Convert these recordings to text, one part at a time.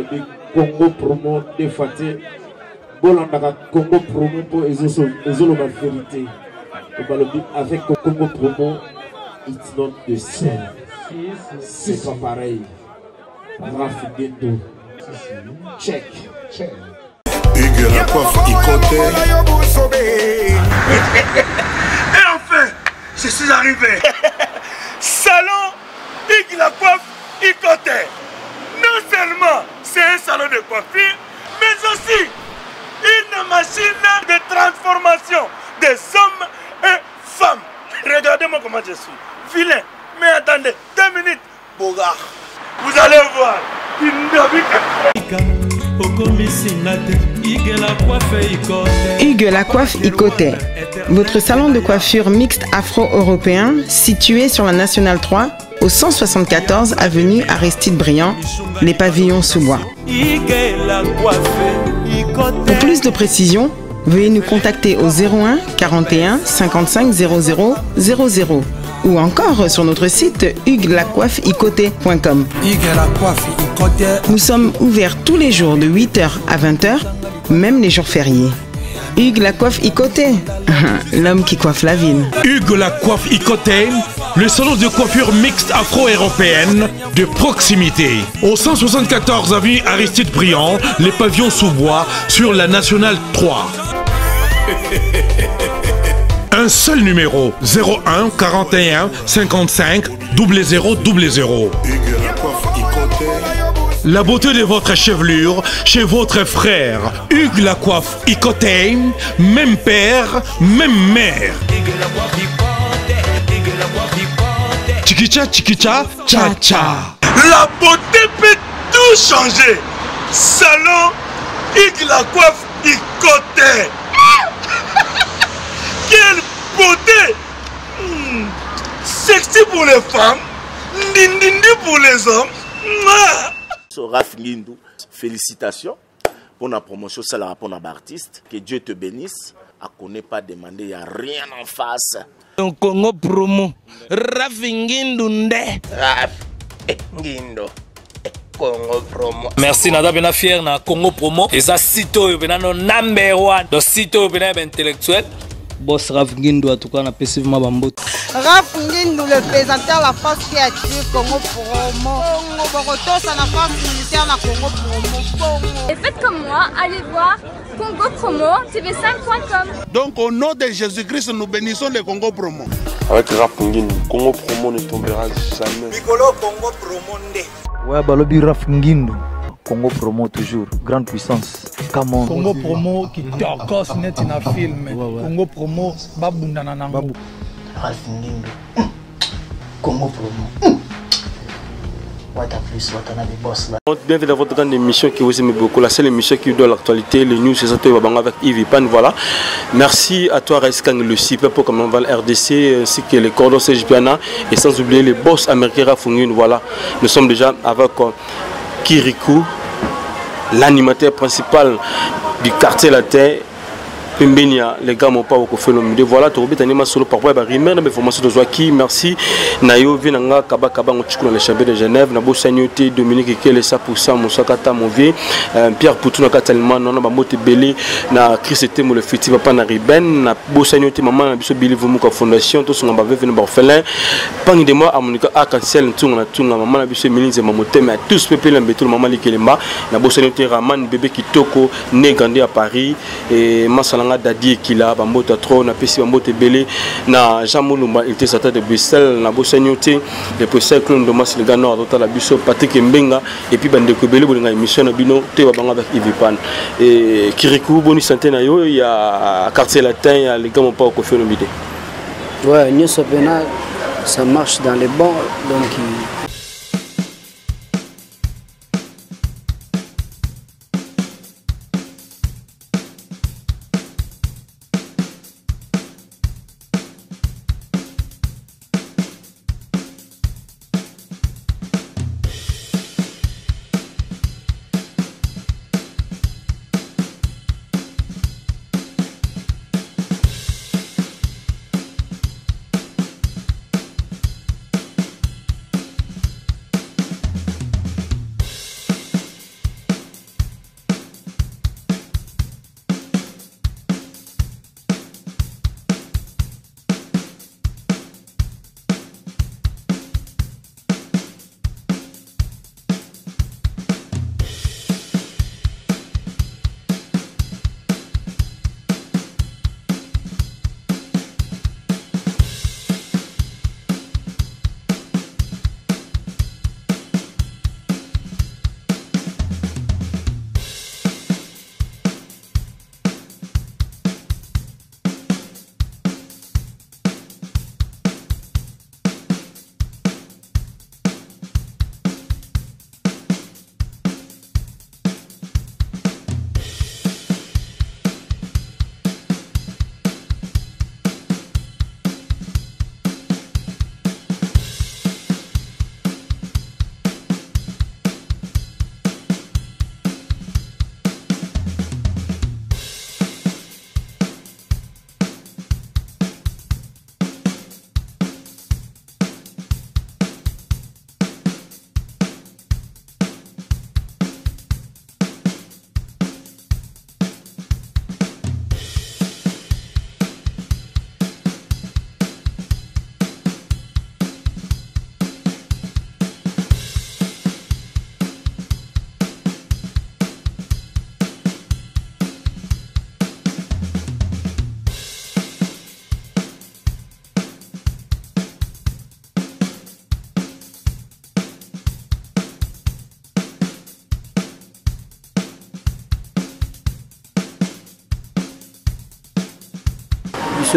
balobi Congo promo de fate bolandaka Congo promo pour ezoloba vérité balobi avec Congo promo it's not the same, c'est pas pareil. Rafi Guindo check Hugues la coiffe Ikoté. Et enfin je suis arrivé. Salon Hugues la coiffe Ikoté. Non seulement c'est un salon de coiffure, mais aussi une machine de transformation des hommes et femmes. Regardez-moi comment je suis. Vilain. Mais attendez, 2 minutes. Bogard. Vous allez voir. Hugues la coiffe Ikoté. Votre salon de coiffure mixte afro-européen situé sur la Nationale 3 au 174 avenue Aristide Briand, les pavillons sous bois. Pour plus de précisions, veuillez nous contacter au 01 41 55 00 00 ou encore sur notre site hugueslacoiffeikoté.com. Nous sommes ouverts tous les jours de 8h à 20h, même les jours fériés. Hugues la coiffe Ikoté, l'homme qui coiffe la ville. Hugues la coiffe Ikoté, le salon de coiffure mixte afro-européenne de proximité. Au 174 avenue Aristide Briand, les pavillons sous bois sur la Nationale 3. Un seul numéro, 01 41 55 00 00. La beauté de votre chevelure chez votre frère. Hugues la coiffe Ikoté, même père, même mère. Chikicha, chikicha, cha cha. La beauté peut tout changer. Salon Hugues la coiffe Ikoté. Quelle beauté! Sexy pour les femmes, ndindi pour les hommes. Rafi Guindo, félicitations pour la promotion, c'est la rapport d'artiste. Que Dieu te bénisse. À connaît pas demander, il n'y a rien en face. Donc Congo promo, Rafi Guindo nde. Rafi Guindo. Congo promo. Merci nada bena fier na Congo promo. Et ça sito yo bena no number 1. Donc sito yo bena intellectuel. Boss Rafi Guindo en tout cas on a passivement bambot. Rafi Guindo le présentateur la face créative Congo promo. Boroto ça la face militaire na Congo promo. Et faites comme moi, allez voir Congo promo tv5.com. Donc au nom de Jésus-Christ nous bénissons le Congo promo. Avec Rafi Guindo, Congo promo ne tombera jamais. Piccolo Congo promo nde. Ouais, balobi Rafi Guindo. Congo promo toujours, grande puissance. Congo promo qui torcos net na film. Congo promo babunda na nango. Rafi Guindo. Congo promo. Bienvenue dans votre grande émission qui vous aime beaucoup. La seule émission qui donne l'actualité, les news, c'est ça, avec Yves Pan. Voilà. Merci à toi, Raiskang, le CIP, pour comme on va le RDC, ainsi que les cordons CJPANA, et sans oublier les boss américains Rafungin. Voilà. Nous sommes déjà avec Kirikou, l'animateur principal du quartier latin. Pimbenia, les gars m'ont pas beaucoup fait le milieu. Voilà, tu as mis solo par rapport à Rimer, mais information de Joaquin, merci. Nayo, Vinanga, Kaba, Kaba, on tchou dans les champions de Genève, Nabo Sagnoté, Dominique Kele, Sapoussa, Moussakata, Mouvier, Pierre Poutou, Nakatalman, Nona, Bamote Belé, na Chris Temo, le Fiti, Papa, na Riben, na Bosagnoté, Maman, Bisso Billy Vumuka Fondation, tous sont en bas, venus orphelin. Pang de moi, à Monica Arc-en-Ciel, Tunga, Maman, Bisso Milinze, Mamote, mais à tous, Pépé, Lambetou, Maman Likelema, na Bosagnoté, Raman, bébé Kitoko, né, grandi à Paris, et Massalan. Dadi Kila, Bambote Tro, na Pessi Bambote Belé, na Jean Moulumba, il était sorti de Bruxelles, na Bossagnoté, le professeur Clone de Mas, le gars nord, la Bisso, Patrick Mbenga, et puis Bandeko Belé, il y a une émission, Bino, Théobanga avec Yves Pan. Et Kirikou, Boni Santé, il y a quartier latin, il y a les gars, on pas au Kofi Nomide. Ouais, New Sopena, ça marche dans les bons, donc.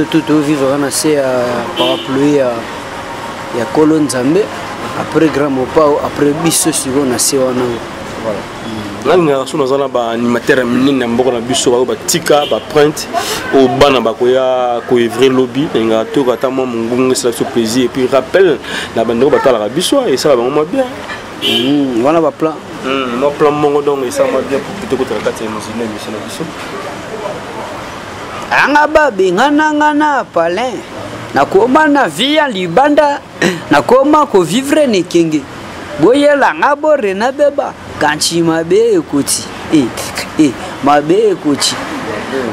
tout vivre na se parapluie ya Kolo Nzambe après grand mopa après biso siko na se wana voilà. Nanga suna zana ba animateur minene mboko na biso ba tika ba print au bana ba koya ko evrer lobby nga to kata mo mungu c'est la plaisir et puis rappel na bando ba tala biso et ça va vraiment bien. Voilà ba plan. No plan mongo donc et ça va bien pour plutôt que kata émotionnel mission na biso. Anga ba bingana na palin. Na koma na via libanda na koma ko vivre ne kingi. Boyela ngabo rena beba. Kanchi mabe écoute, mabe écoute.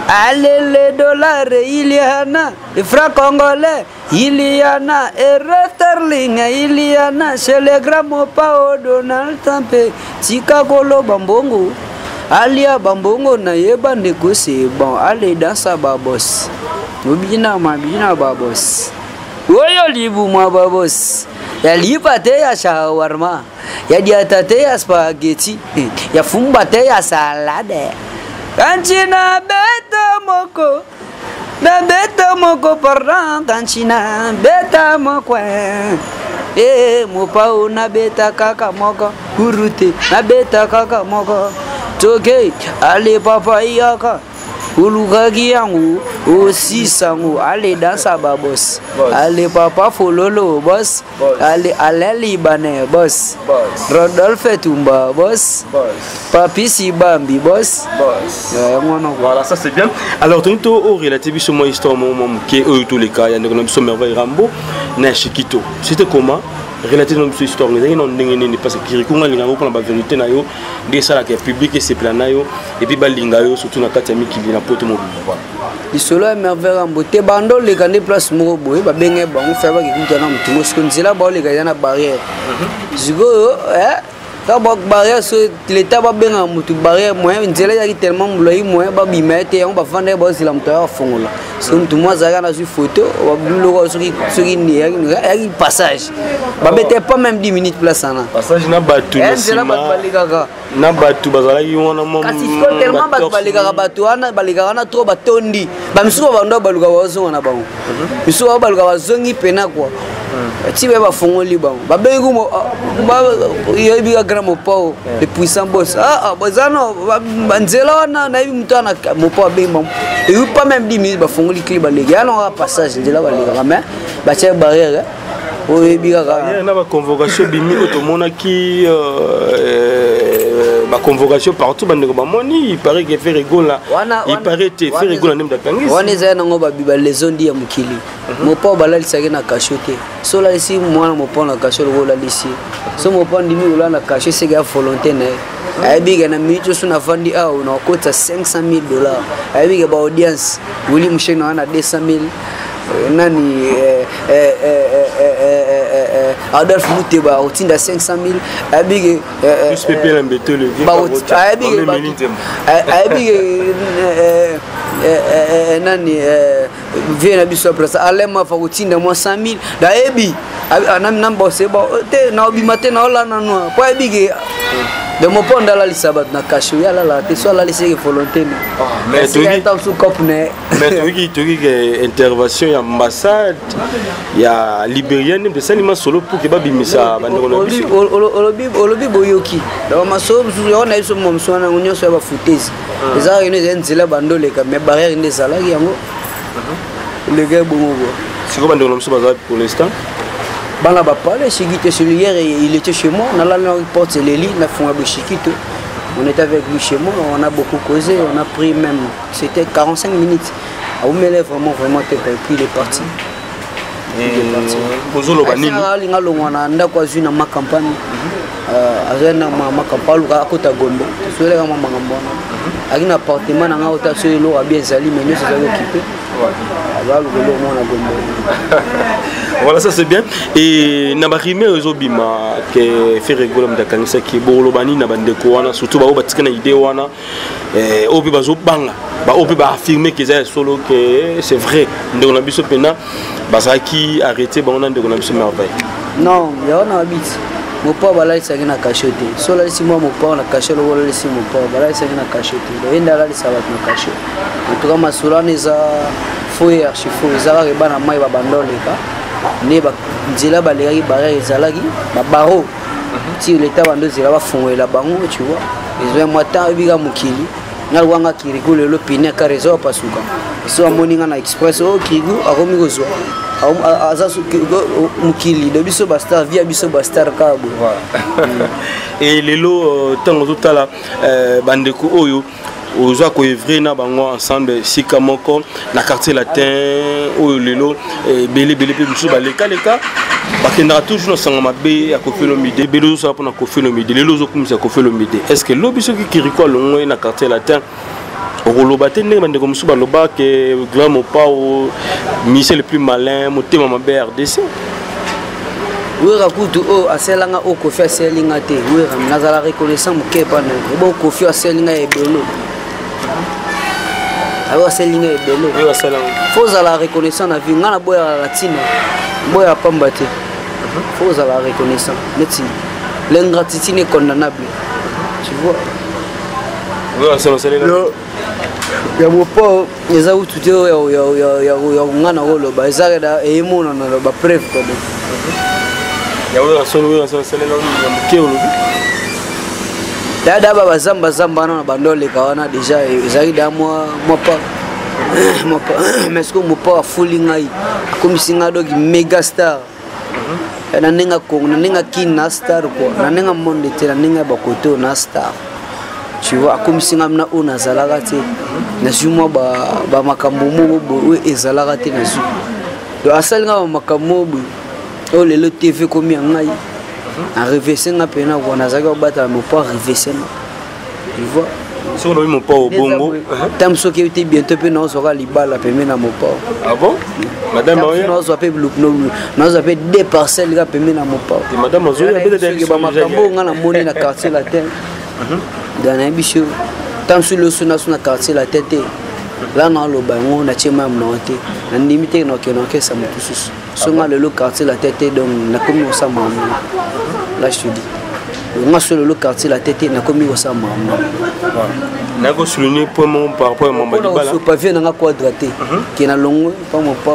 Allez les dollars il y en a, les francs congolais il y en a, et sterling il y en a, chez les grands mopa au Donald Trump, Tikagolo Bambongo, alia Bambongo na yeba négocier bon, allez dans sa babos, mabina babos, oyo libu ma babos. Ya lipate ya shawarma, ya diatate ya spaghetti, ya fumbate ya salade. Kanchina beta moko pardon, kanchina beta moko. Mopao na beta kaka moko, kurute na beta kaka moko. Toke, ale papa yaka. Ulugagi yangu aussi sangu allez dans sa babos allez papa fololo boss allez libanais boss Rodolphe Tumba boss papi Sibambi boss voilà ça c'est bien alors tu au relatif sur mon histoire mon qui eux tous les cas il y a une somme merveille Rambo na Chiquito c'était comment relative notre histoire mais non ndengene parce que kirikunga linga ko na vérité na yo de ça la qui est public et c'est plan na yo et puis balinga yo surtout na kati ya mikili na poto mo voilà isolo merveille en beauté bando les grandes places mo boy ba benge ba on fait ba ki kutana mutu mo skonzela ba les gars na barrière zigo ka ba barrière so l'état ba benga mutu barrière moyen nzela ya tellement muloi moyen ba bimete on ba vendre ba sila mutu ya fongola so mutu mo zaka na su photo ba biloko soki ni ya passage ba bete pas même 10 minutes place ana passage na batu na batu bazala yi wana mo kasi ko tellement ba balikaka batu wana balikaka na trop batondi ba misuba ba ndo baluka bazo na bango misuba baluka bazongi pena kwa ti ba fongoli bango ba bengu mo ba yebi ga grand mopo le puissant boss bazano banzela wana na yebi mutana mopo bemba et pas même 10 minutes ba fongoli clip ba legi ana passage ndela ba legi mais ba tia barrière il y a une convocation bimi automona qui ma convocation partout il paraît que fait rigolo là il paraît que fait rigolo même d'Akangisi on est un ngo babiba les zones dia mukili mo pa balali saki na cachote so là ici moi mo pa na cachote go là ici so mo pa ndimi go là na cachote c'est gars volonté na ay biga na micho suna fandi au na kota $500,000 ay biga ba audience wili mshena na 200,000 nani Adolphe Mouteba otinda 500,000 abige plus pépé l'embêté le vieux abige nani vient biso presa alema fa otinda mo 100,000 da ebi anam namba seba te na obi matin na ola na no po abige de mon pont dans la sabat na caché ya la te soit la laisser volonté mais tu dis intervention ya ambassade ya libérienne de sanima solo pour que babimisa bandeko na biso olobi boyoki donc maso yo na iso momso na ngonyo so ba foutezi eza une nzela bandole ka mais barrière inde salaki yango le gars bongo c'est comment bandeko na biso baza pour l'instant. Bana ba parler Chiquito hier il était chez moi on a la porte les lits na fond à Chiquito on était avec lui chez moi on a beaucoup causé on a pris même c'était 45 minutes à Oumele vraiment tête puis il est parti bozolo banini linga longwana ndako azwi na makampani azena makampalu ka kota Gombe sole kama mangambona akina appartement na ngauta solo bien zali mais nous c'est occupé voilà ça c'est bien et na ba rimé ezobima que fait rigoler mdakangisa ki bolo bani na bandeko wana surtout ba obatika na idée wana obi bazobanga ba obi ba affirmer que c'est solo que c'est vrai ndeko na biso pena bazaki arrêter ba on ndeko na biso merveille non ya on habite mon père balai ça na cachote solo ici moi mon père na cachote wala ici mon père balai ça na cachote enda la sabat na cachote en tout cas ma sola neza archifaux ezalaki bana mai babandoleka ne nzela balekaki barrière ezalaki babaro ti leta bando ezela bafongolela bango tu vois ezwa mwa temps ebika mokili nalwanga kiriku lelo pine car eza opasuka so amoninga na express o kiriku akomi kozwa aza mokili de biso bastar via biso bastar kabo et lelo ntango totala bandeko oyo oza koevre na bango ensemble sika moko na quartier latin oyo lelo belé pe biso baleka bakendaka toujours na sanga mabe ya Koffi Olomide ebele ozosala mpona Koffi Olomide lelo ozokumisa Koffi Olomide est ce que lobi soki kiriko alongo na quartier latin okoloba te ndenge bandeko mosusu baloba ke grand mopao Michel le plus malin motema mabe RDC wera kutu o aselanga o Koffi aselinga te wera nazala reconnaissant mokepa na bo Koffi aselinga ebelo awa aselinga ebelo oui aselanga faut la reconnaissant na vinga na boya latino boya pamba te faut la reconnaissant neti l'ingratitude n'est condamnable tu vois oui aselanga ya mopo eza ututi ya ngana koloba ezakeda eyimona na ba preuve quoi ya oui aselanga ya moke olobi dada baba zamba na bandoleka wana déjà ezaki da moi pas mais que mon pas fully ngai comme si nga doki mega star na nenga kongo na nenga kina star quoi na nenga monde te na nenga bakoto na star tu vois comme si nga mna ona zalaka te na juma ba makambo mo ezalaka te na zu do asalinga makambo bo o lelo TV komi ngai a reverser nga pena ko na zaka bata mo pas reverser tu vois sur le mon pas au bongo tam so qui était bientôt pe na sera libala pe na mo pas ah bon madame Maria na so pe na so pe deux parcelles ga pe na mo pas madame Mazoya peut être ba makambo nga na moni na quartier la tête dans un bichou tam sur le sona na quartier la tête là na lo bango na chema mnote na limite na ke sa mo tous so nga le quartier la tête donc na comme ça maman là je te dis on sur le quartier la tête na comme ça maman na ko souligner pour mon par rapport à mon balibala so pavie na quadraté qui na longo pas mon pas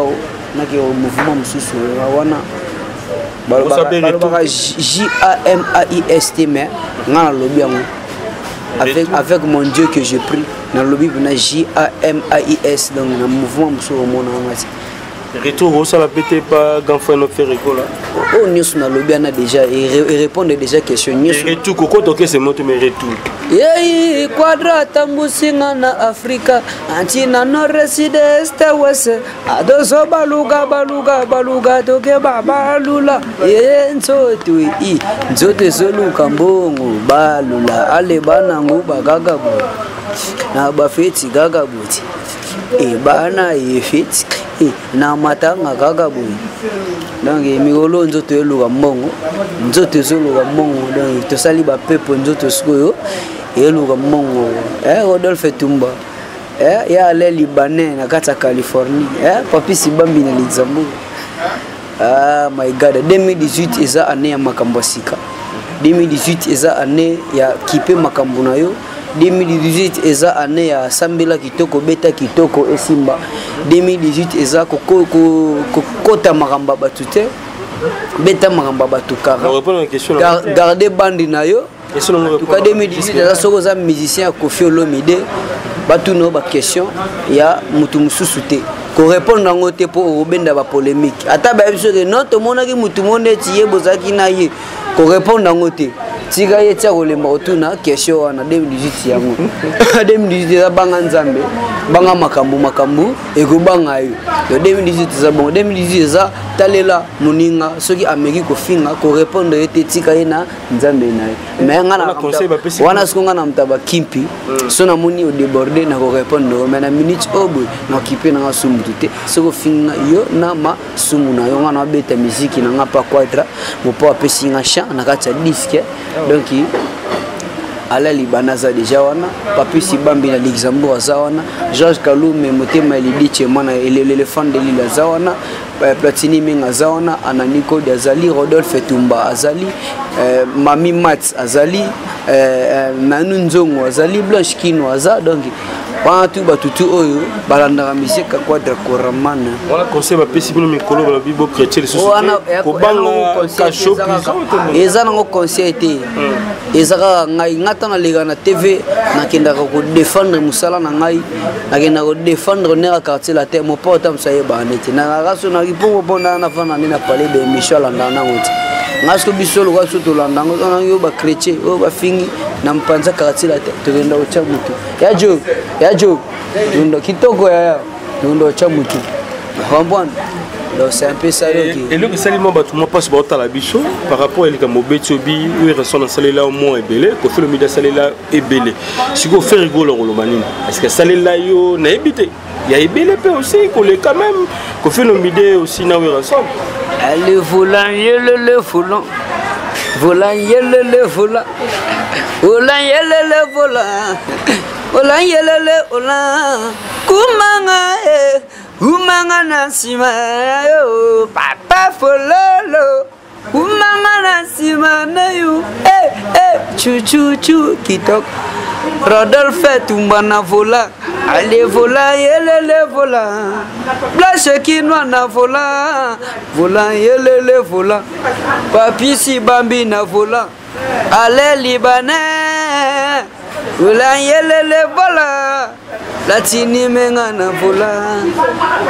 na ke mouvement mususu wana JAMAIST mais na lobby avec mon Dieu que j'ai pris dans le lobby na JAMAIS donc le mouvement mususu mon ngati retour au sala pété pas ganfin no faire école oh news na lobby na déjà et répondre déjà question news retour koko toke c'est moto mais retour yei quadra tambusinga na Afrika antina no residence wese adoso baluga toke babalula yenzoto i nzoto soluka mbongo balula ale banangu bagagabu na bafeti gagabuti e bana yefeti na matanga gagabu donc miolo nzoto eluka mbongo nzoto soluka mbongo donc to sali ba pepo nzoto sikoyo eluka mbongo Rodolphe Tumba ya ale libanais na kata Californie papi sibambi na Luxembourg ah my god 2018 eza année ya makambo sika 2018 eza année ya kipe makambo na yo 2018 eza année ya sambela kitoko beta kitoko esimba 2018 eza kokota makamba batu te beta makamba batu kara garder bandi na yo en tout cas 2018 eza soko za musicien ya Koffi Olomide batu no ba question ya mutu mususu te ko répondre nango te po obenda ba polémique ata ba biso ke non to monaki mutu monde ti yebozaki na ye ko répondre nango te tika ye tia kolemba otuna question wana 2018 yango 2018 eza banga nzambe banga makambu ekobanga yo to 2018 eza bon 2018 eza talela muninga soki ameki kofinga ko répondre ete tika ye na nzambe na ye mais ngana wana sikonga na mtaba kimpi so na moni o déborder na ko répondre mais na minute obo na kipe na sumu te soko finga yo na ma sumu na yo ngana beta musique na ngapa quadra mo po apesi nga chant na kati ya disque donc ala libanaza déjà wana papi sibambi na Luxembourg azawana Georges Kalume motema lidiche mana l'éléphant de l'île azawana Platini Minga azawana Ananiko Azali Rodolphe Tumba azali Mami Mats azali Manu Nzongo azali Blanche Kino aza donc wana tu batutu oyo balandaka musique quadre koramana wana conseil bapesi bino mikolo balobi bo chrétien lisusu kobanga kasho eza nango conseil te ezaka ngai ngata nalega na tv nakendaka kodefendre mosala na ngai nakendaka kodefendre nera quartier la terre mopota mosayeba nete nakakaso nakipongo mponda nafana nde na palais de émission alandaka nango te ngaso biso loka so tolandango oyo bachrétien oyo bafingi na mpanza quartier la terre tokenda otya mutu ya jo ndo kitoko ya ndo otya mutu comprendre. Donc c'est un peu ça. Et le salimo batu moi passe par la bicho par rapport à les mobeti obi où ils restent dans salé là au moins est belé ko fait le midi salé là est belé si ko fait rigolo le manine est-ce que salé là yo na habité il y a ebelé peu aussi ko le quand même ko fait le midi aussi na où ils ressemble le volant le volant volant le volant volant le volant volant le volant kumanga umanga nasima yo papa fololo umanga nasima na yo chu kitok Rodolphe tumbana vola allez vola yelele vola blanche kinwa na vola vola yelele vola papi si bambi na vola allez libanais vola yelele vola Latini menga na vola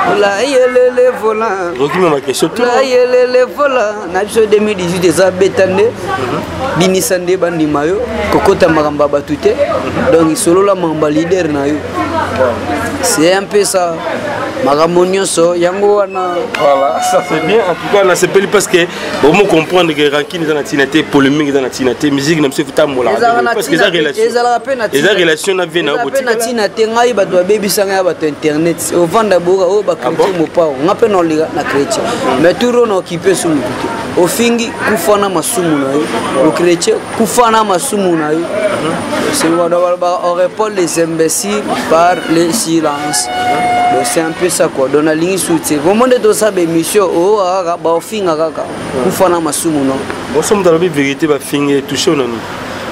vola yelele vola Rokima ma question vola yelele vola na biso 2018 eza betande binisande bandima yo kokota makamba batute donc solola mamba leader na yo c'est un peu ça Maramonioso yango wana voilà ça c'est bien en tout cas on s'appelle parce que on comprendre que ranking dans la tinate polémique dans la tinate musique na mse futa mola parce que ça relation na vie na botika na tinate ngai bato babebisanga ya bato internet au vanda boka o ba chrétien mopao ngape no liga na chrétien mais tout no occupé sous mutu au fingi kufana masumu na yo au chrétien kufana masumu na yo c'est on répond les imbéciles par les silences c'est un peu ça quoi dans la ligne soutien comment de tout ça émission oh ba finga kaka kufana masumu non bon somme dans la vérité ba finga toucher on ani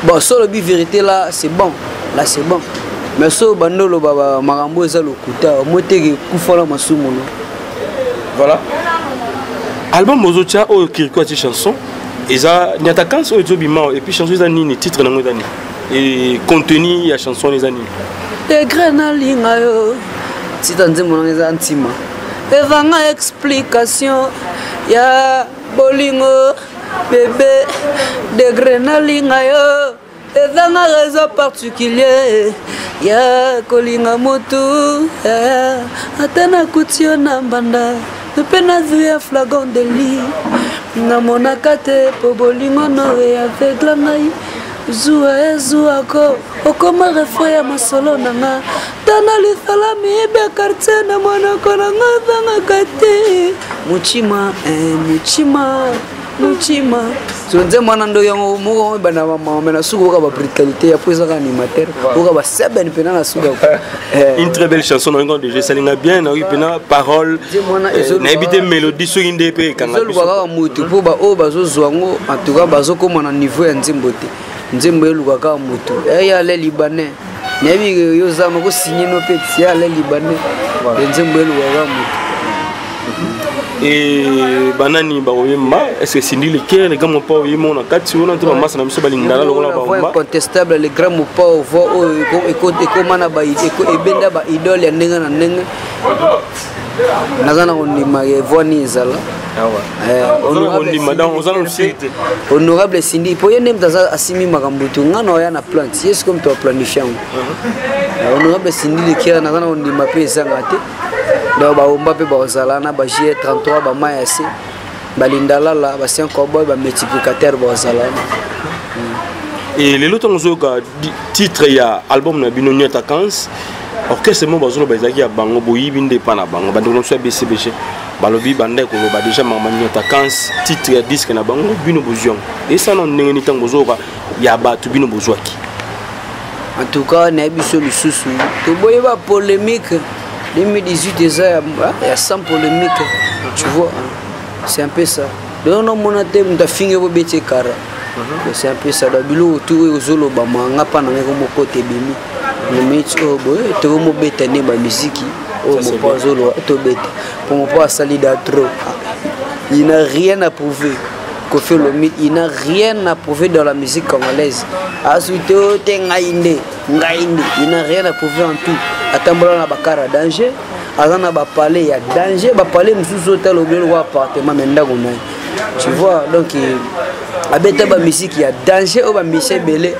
bon sur la vérité là c'est bon mais so bandolo baba marambo eza lokuta moteki kufana masumu non voilà album mozotia o kiriko ati chanson eza nyata kanso o zobima et puis chanson eza nini titre nango eza nini et contenu ya chanson eza nini degré na linga yo titre nzembo nango eza ntima evanga explication ya bolingo bébé degré na linga yo ezanga raison particulier ya kolinga motu ata nakutio na mbanda mpe nazwi ya flagon de lit namonaka te po bolingo noe avegla ngai zuwa ezuwako okoma refre ya masolo na nga tana lisala miibe quartier na monoko na nga vangaka te muchima zonze mwana ndo yango moko bana mama na suko ka ba brutalité ya poza ka animateur oka ba seben pena na suko une très belle chanson on déjà salinga bien na pena parole na ebité mélodie so inde pe kanga zo luka mutu po ba o bazo zwango en tout cas bazo koma na niveau ya nzembo te nzembo eluka ka mutu ya le libanais nebi yo zama ko signer no petit ya le libanais nzembo eluka ka mutu et banani ba oyema est-ce que Cindy le cœur les gars mon pas oyema on a quatre on a tout masse na biso balingala lokola ba oyema incontestable les grands mon pas voix et mana ba e benda ba idole ya ndenge na ndenge nazana ondima ye voix ni zala honorable Cindy po yende mtaza asimi makambutu ngana ya na plante yes comme tu as planifié honorable Cindy le cœur nazana ondima pe zangate donc ba omba pe ba zalana ba J 33 ba mayasi ba lindalala ba sien cowboy ba multiplicateur ba zalana et les autres ngozoka titre ya album na bino nyata kans orchestre mo bazono ba izaki ya bango boyibi nde pa na bango ba ndonso BCBG balobi bande ko ba déjà mama nyata kans titre ya disque na bango bino bozion et ça non ndenge ni tango zoka ya ba tu bino bozwaki en tout cas na biso lisusu to boyeba polémique 2018 déjà il y a 100 polémiques tu vois c'est un peu ça donc non mon até mta finge bo beti kara c'est un peu ça da bilo tout ozolo ba manga pa na ngeko côté bimi le minute oh boy to mo beta ne ba musique oh mon pas zolo to beta pour mon pas sali d'atro il n'a rien à prouver Kofi Olomide il n'a rien à prouver dans la musique congolaise asuto te ngainde il n'a rien à prouver en tout atambola na bakara danger azana ba parler ya danger ba parler mususu tel au bien appartement menda gona tu vois donc abeta ba musique ya danger o ba Michel Belé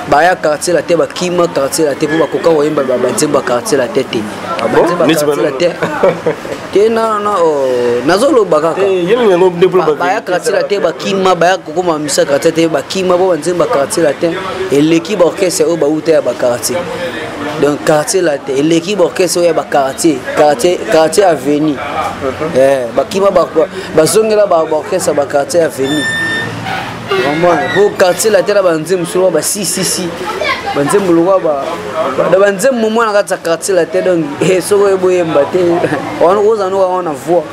ba ya quartier la tête ba kima quartier la tête pour ba koka oyemba ba nzemba quartier la tête ah bon quartier la tête te na nazolo bakaka yena ngo développer ba ya quartier la tête ba kima ba ya kokoma misa quartier tête ba kima bo nzemba quartier la tête et l'équipe orchestre o ba uta ba quartier donc quartier la tête et l'équipe orchestre o ba quartier avenue ba kima ba zongela ba orchestre ba quartier avenue vraiment pour quartier la tête ba nzemba sur ba si banzembo lokwa ba banzembo mwana ka quartier la tête donc soko eboyemba te on oza no on voix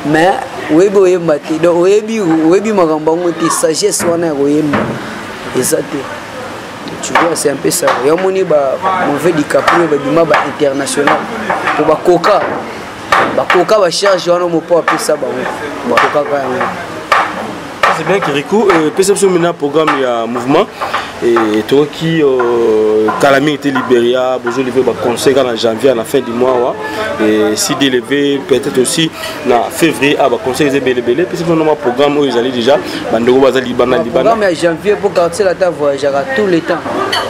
mais oyemba te donc oyebi makambo ngoti sagesse wana ya koyemba ezate tu vois c'est un peu ça ya moni ba mauvais DiCaprio ba bima ba international pour ba koka ba charge wana mo po apesa ba koka ka c'est bien Kirikou perception maintenant programme il y a mouvement et toi qui Calamity était Libéria besoin de faire un concert en janvier à la fin du mois et si délevé peut-être aussi en février à un concert des belé perception normalement programme où ils allaient déjà bandego bazali bana libana programme en janvier pour quartier la ta voyagera tout le temps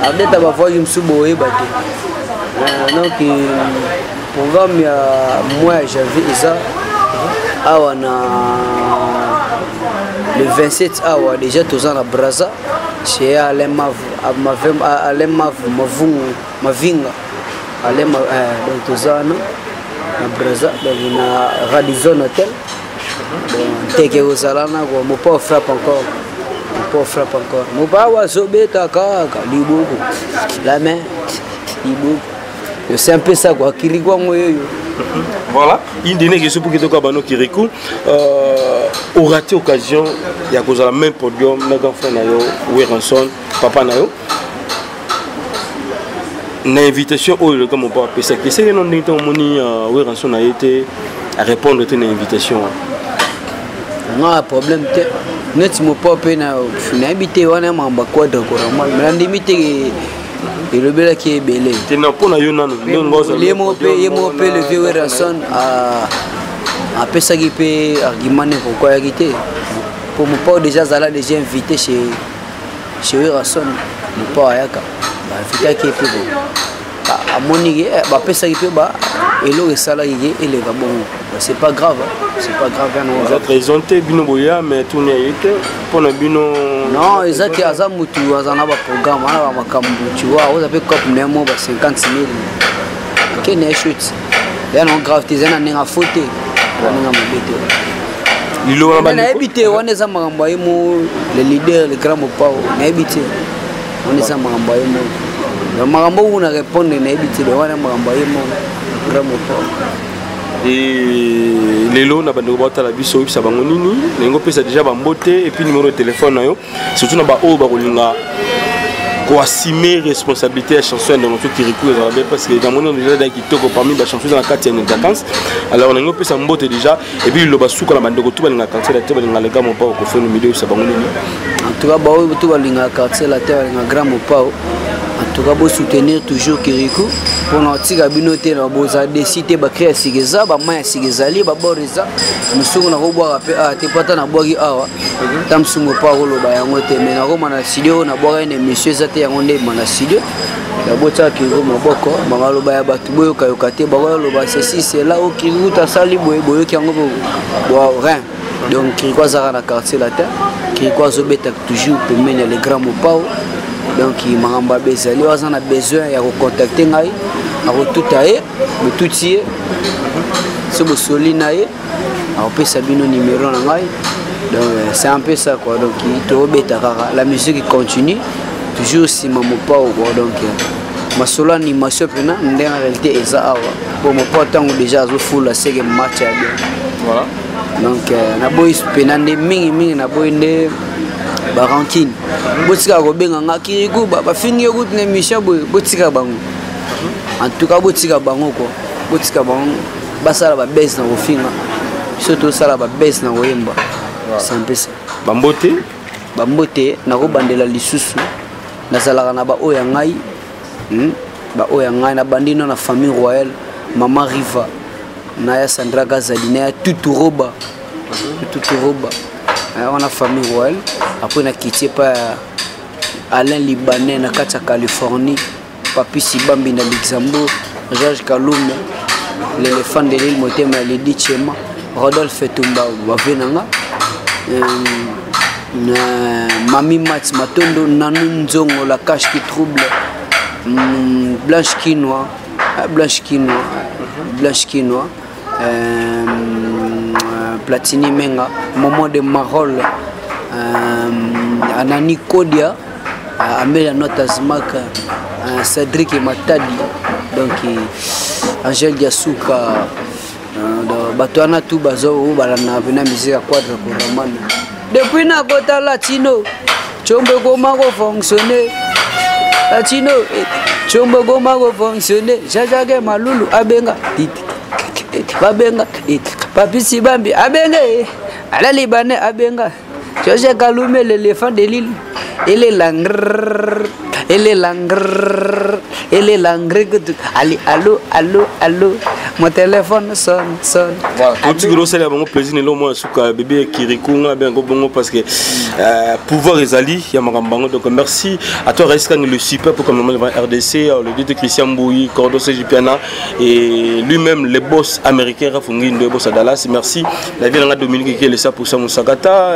après ta va voir une suboé baté donc programme ya mois janvier ça awana le 27 awa déjà tous en Braza chez Alemav Mavinga Alema donc tous en Braza dans un Radisson Hotel teke uzalana ko mo pas frappe encore mo pas wa zobeta kaka libuku la main libuku c'est un peu ça quoi kirikwa ngoyo. Voilà, une dernière question pour que tu aies Kirikou. Aura t occasion il y a la même podium, notre frère Nayo, Werenson, papa Nayo. Une invitation au lieu comme on peut appeler ça. Qu'est-ce que nous avons Werenson a été à répondre à une invitation? Non, problème. Nous ne pouvons pas inviter on a un quadre couramment. Mais limité. Et le bel qui est belé. Tu n'as pas les mots le vieux Werenson a pesé qui peut argumenter pourquoi il a quitté. Pour mon père déjà Zala déjà invité chez Werenson, mon père Ayaka. Invité qui est plus bon. À mon niveau, bah pesé qui peut bah et le salaire il est bon. C'est pas grave, c'est pas grave. Vous êtes présenté bino boya mais tout n'est été pour le bino. Non, exact. Azamutu azana ba programme ana ba makambu tu vois, vous avez cop nemo ba 50 000. Quel est chute. Là non grave tes ana ninga faute. Ninga mabete. Lilo na habité on est za makambo yemo le leader le grand mopao na habité. On est za makambo yemo. Na makambo una répondre na habité le wana makambo yemo grand mopao. Et les lots, on a la biso, ça va nini, les ça déjà et puis numéro de téléphone, surtout na ba o ba kolinga ko assumer responsabilité à chanson dans notre Kirikou parce que dans mon déjà qui toko parmi les chansons dans la carte de vacances. Alors on a ngopé ça mbote déjà et puis le basuka la bandoko tout balinga quartier la tête balinga les gars mon pas ko faire le milieu ça va nini. En tout cas ba o tout balinga quartier la tête balinga grand mon pas. En tout cas, pour soutenir toujours Kirikou, pour nous tirer binoté dans boza décider ba créer sigeza, ba maya sigezali, ba boreza, nous sommes na boire à te pata na boire awa, tam sumo parolo ba yangote, mais na roma na studio na boire une monsieur zate yangonde na studio, la bota Kirikou maboko, mangalo ba ya batu boyo kayokate, ba lo ba ceci c'est là où Kirikou ta sali boyo boyo ki yango bo rien. Donc Kirikou azara na quartier la terre, Kirikou azobeta toujours pour mener les grands mopao. Donc il m'a besoin, il a besoin de contacter ngai, à tout aille, mais tout y est, c'est le solide naïe, on peut savoir nos numéros ngai. Donc c'est un peu ça quoi. Donc il te rebête la musique continue, toujours si maman pas au bout donc ma solo animation pena, en réalité est ça. Pour mon pote on déjà zo full la série match à bien. Voilà. Donc na boy pena ne mingi na boy ne barankine botika ko benga nga Kirikou ba fini route na mission botika bango En tout cas, botika bango quoi. Botika bango basala ba baisse na ofinga. Surtout sala ba baisse na oyemba. C'est un peu ça. Bambote na ko bandela lisusu. Na sala na ba oya ngai. Ba oya ngai na bandino na famille royale, Maman Riva. Na ya Sandra Gazali na tout roba. On a famille royale. Après on a quitté par Alain Libanais na Katia Californie. Papi Sibambi na Luxembourg, Georges Kalume, l'éléphant de l'île Motema, Lady Chema, Rodolphe Tumba, Wavenanga, Mami Mats Matondo, Nanou Nzongo, la cache qui trouble, Blanche Quinoa, Platini Menga, Moment de Marol, Anani Kodia, Amélia Notazmaka, Cédric Matadi, donc Angèle Diasuka, Batuana tout bazo balana vena musique à quadre pour depuis na kota latino, chombe goma go fonctionner, latino, chombe goma go fonctionner, Jajage Malulu abenga, babenga, Papi Sibambi abenga, ala Libanais abenga, Georges Kalume l'éléphant de l'île. Elle est langre. Allez, allô. Mon téléphone sonne. Voilà, tout le monde c'est un plaisir de moi sur bébé Kirikou, bien bon parce que pouvoir Ezali, Yamarambango. Donc merci à toi Rescan le super pour comme le RDC, le dieu de Christian Bouy, Cordo Sejipiana et lui-même le boss américain Rafungin de boss à Dallas. Merci la ville de Dominique qui est le ça pour Samu Sagata,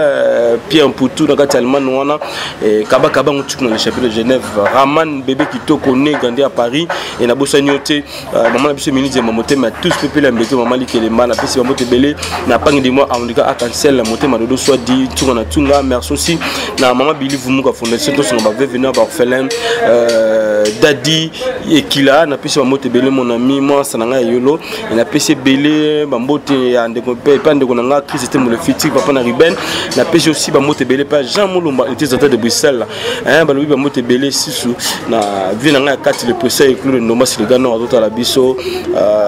Pierre Poutou, Nagata Alman Wana et Kaba dans le chapitre de Genève. Raman bébé qui te connaît grandi à Paris et na bossa nyoté maman biso ministre mamoté mais tous peuple embêté maman li kelema na pesi mamoté belé na pangi de moi andika a cancel la moté madodo soit dit tout na tunga merci aussi na maman Billy Vumuka fondation to songa va venir ba orphelin Dadi et Kila na pesi mamoté belé mon ami moi sananga yolo et na pesi belé bamboté ande ko pa ande ko nga Christ mo le fiti papa na Riben na pesi aussi mamoté belé pas Jean Molumba était de Bruxelles hein ba lobi mamoté belé sisu na ville na 4 le procès inclut le nomas le gars non à la biso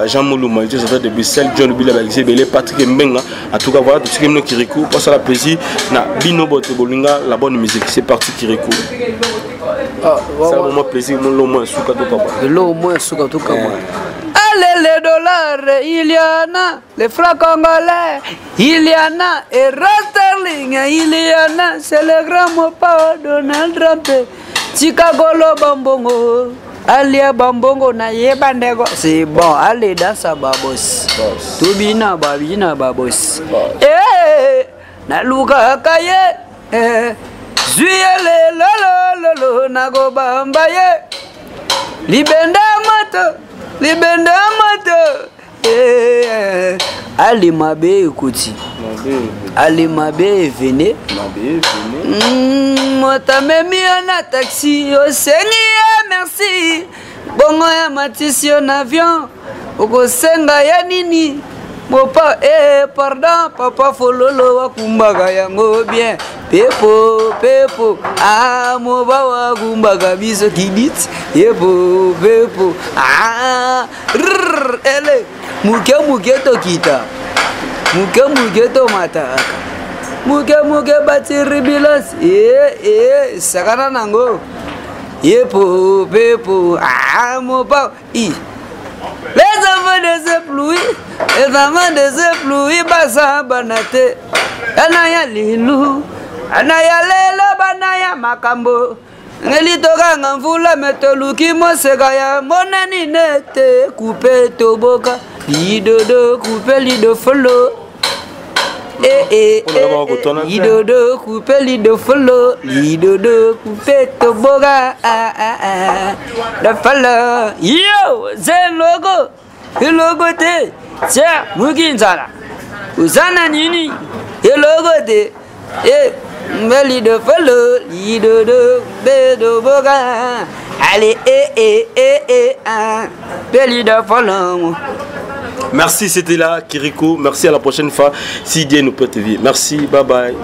Jean Moulouma était de Bruxelles John Bila Belé Patrick Mbenga en tout cas voilà tout ce qui me Kirikou passe à la plaisir na bino bote bolinga la bonne musique c'est parti Kirikou c'est un moment plaisir mon lo moins souka to kaba lo moins souka to kaba allez les dollars il y en a les francs congolais il y en a et sterling il y en a c'est le grand mot pas Donald Trump Chicago lo bambongo alia bambongo na yebandego c'est bon allez dans sa babos tubina babos na luka kaye zuyele lolo na go bambaye libenda moto Ali mabe écoute Ali mabe venez Mota memi en taxi au Seigneur merci bongo ya matisi en avion oko senga ya nini mopa pardon papa fololo wa kumbaga yango bien pepo moba wa kumbaga biso kidit pepo ele muke to kita muke to mataka muke batiri bilas sakana nango pepo moba les enfants de ce pluie basa banate anaya lilu anaya lelo banaya makambo ngelitoka ngamvula metoluki moseka ya monani nete coupe toboka lidodo coupe lido follow lidodo coupe lido follow lidodo coupe toboka the follow yo zen logo logo te tia mukinzala uzana nini logo te Meli de follow, lido de bedo boga. Allez, Beli de follow. Merci, c'était là, Kirikou. Merci, à la prochaine fois. Si Dieu nous peut te vivre. Merci, bye bye.